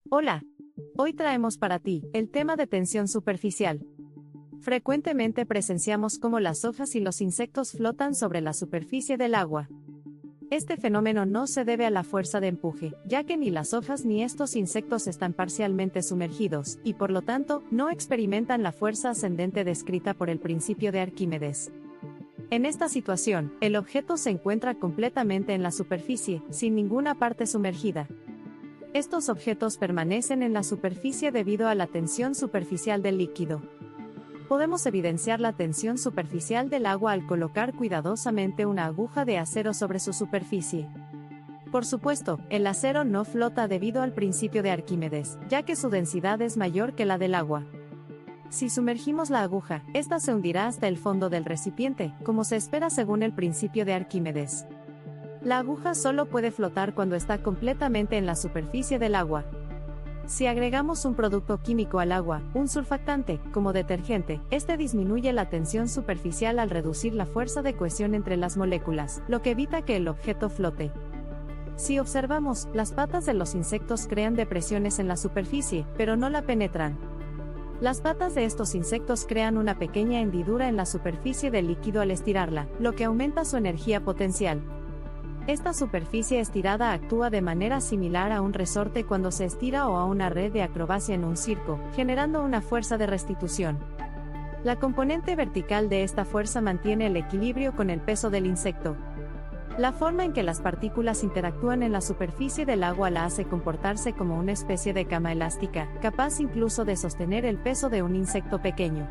Hola. Hoy traemos para ti el tema de tensión superficial. Frecuentemente presenciamos cómo las hojas y los insectos flotan sobre la superficie del agua. Este fenómeno no se debe a la fuerza de empuje, ya que ni las hojas ni estos insectos están parcialmente sumergidos, y por lo tanto, no experimentan la fuerza ascendente descrita por el principio de Arquímedes. En esta situación, el objeto se encuentra completamente en la superficie, sin ninguna parte sumergida. Estos objetos permanecen en la superficie debido a la tensión superficial del líquido. Podemos evidenciar la tensión superficial del agua al colocar cuidadosamente una aguja de acero sobre su superficie. Por supuesto, el acero no flota debido al principio de Arquímedes, ya que su densidad es mayor que la del agua. Si sumergimos la aguja, esta se hundirá hasta el fondo del recipiente, como se espera según el principio de Arquímedes. La aguja solo puede flotar cuando está completamente en la superficie del agua. Si agregamos un producto químico al agua, un surfactante, como detergente, este disminuye la tensión superficial al reducir la fuerza de cohesión entre las moléculas, lo que evita que el objeto flote. Si observamos, las patas de los insectos crean depresiones en la superficie, pero no la penetran. Las patas de estos insectos crean una pequeña hendidura en la superficie del líquido al estirarla, lo que aumenta su energía potencial. Esta superficie estirada actúa de manera similar a un resorte cuando se estira o a una red de acrobacia en un circo, generando una fuerza de restitución. La componente vertical de esta fuerza mantiene el equilibrio con el peso del insecto. La forma en que las partículas interactúan en la superficie del agua la hace comportarse como una especie de cama elástica, capaz incluso de sostener el peso de un insecto pequeño.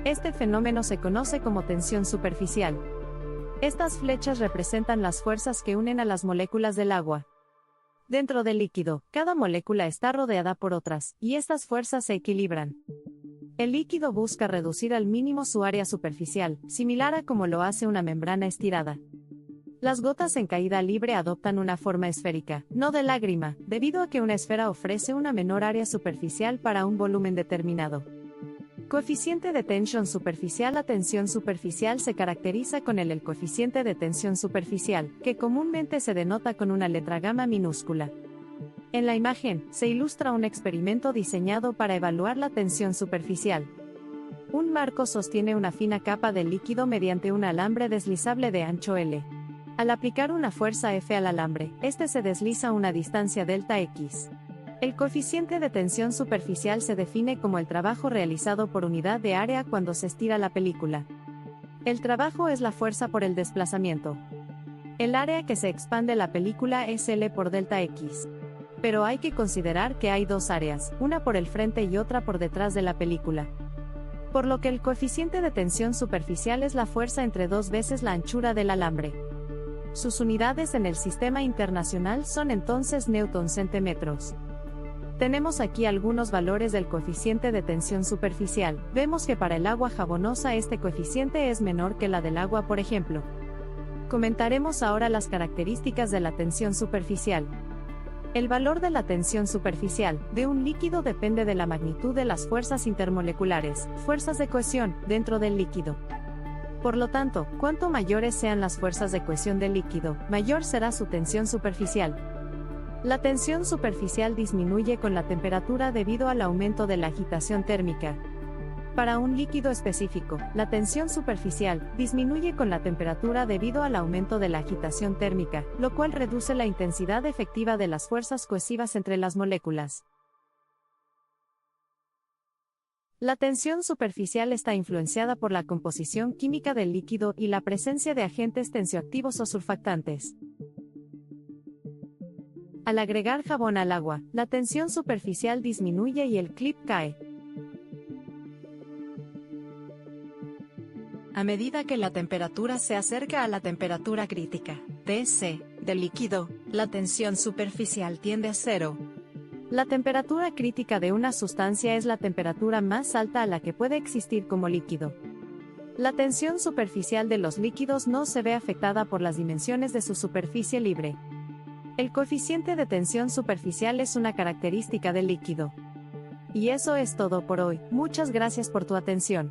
Este fenómeno se conoce como tensión superficial. Estas flechas representan las fuerzas que unen a las moléculas del agua. Dentro del líquido, cada molécula está rodeada por otras, y estas fuerzas se equilibran. El líquido busca reducir al mínimo su área superficial, similar a como lo hace una membrana estirada. Las gotas en caída libre adoptan una forma esférica, no de lágrima, debido a que una esfera ofrece una menor área superficial para un volumen determinado. Coeficiente de tensión superficial. La tensión superficial se caracteriza con el coeficiente de tensión superficial, que comúnmente se denota con una letra gamma minúscula. En la imagen, se ilustra un experimento diseñado para evaluar la tensión superficial. Un marco sostiene una fina capa de líquido mediante un alambre deslizable de ancho L. Al aplicar una fuerza F al alambre, este se desliza a una distancia delta X. El coeficiente de tensión superficial se define como el trabajo realizado por unidad de área cuando se estira la película. El trabajo es la fuerza por el desplazamiento. El área que se expande la película es L por delta X. Pero hay que considerar que hay dos áreas, una por el frente y otra por detrás de la película. Por lo que el coeficiente de tensión superficial es la fuerza entre 2 veces la anchura del alambre. Sus unidades en el sistema internacional son entonces newton-centímetros. Tenemos aquí algunos valores del coeficiente de tensión superficial. Vemos que para el agua jabonosa este coeficiente es menor que la del agua, por ejemplo. Comentaremos ahora las características de la tensión superficial. El valor de la tensión superficial de un líquido depende de la magnitud de las fuerzas intermoleculares, fuerzas de cohesión, dentro del líquido. Por lo tanto, cuanto mayores sean las fuerzas de cohesión del líquido, mayor será su tensión superficial. La tensión superficial disminuye con la temperatura debido al aumento de la agitación térmica. Para un líquido específico, la tensión superficial disminuye con la temperatura debido al aumento de la agitación térmica, lo cual reduce la intensidad efectiva de las fuerzas cohesivas entre las moléculas. La tensión superficial está influenciada por la composición química del líquido y la presencia de agentes tensioactivos o surfactantes. Al agregar jabón al agua, la tensión superficial disminuye y el clip cae. A medida que la temperatura se acerca a la temperatura crítica, TC, del líquido, la tensión superficial tiende a cero. La temperatura crítica de una sustancia es la temperatura más alta a la que puede existir como líquido. La tensión superficial de los líquidos no se ve afectada por las dimensiones de su superficie libre. El coeficiente de tensión superficial es una característica del líquido. Y eso es todo por hoy. Muchas gracias por tu atención.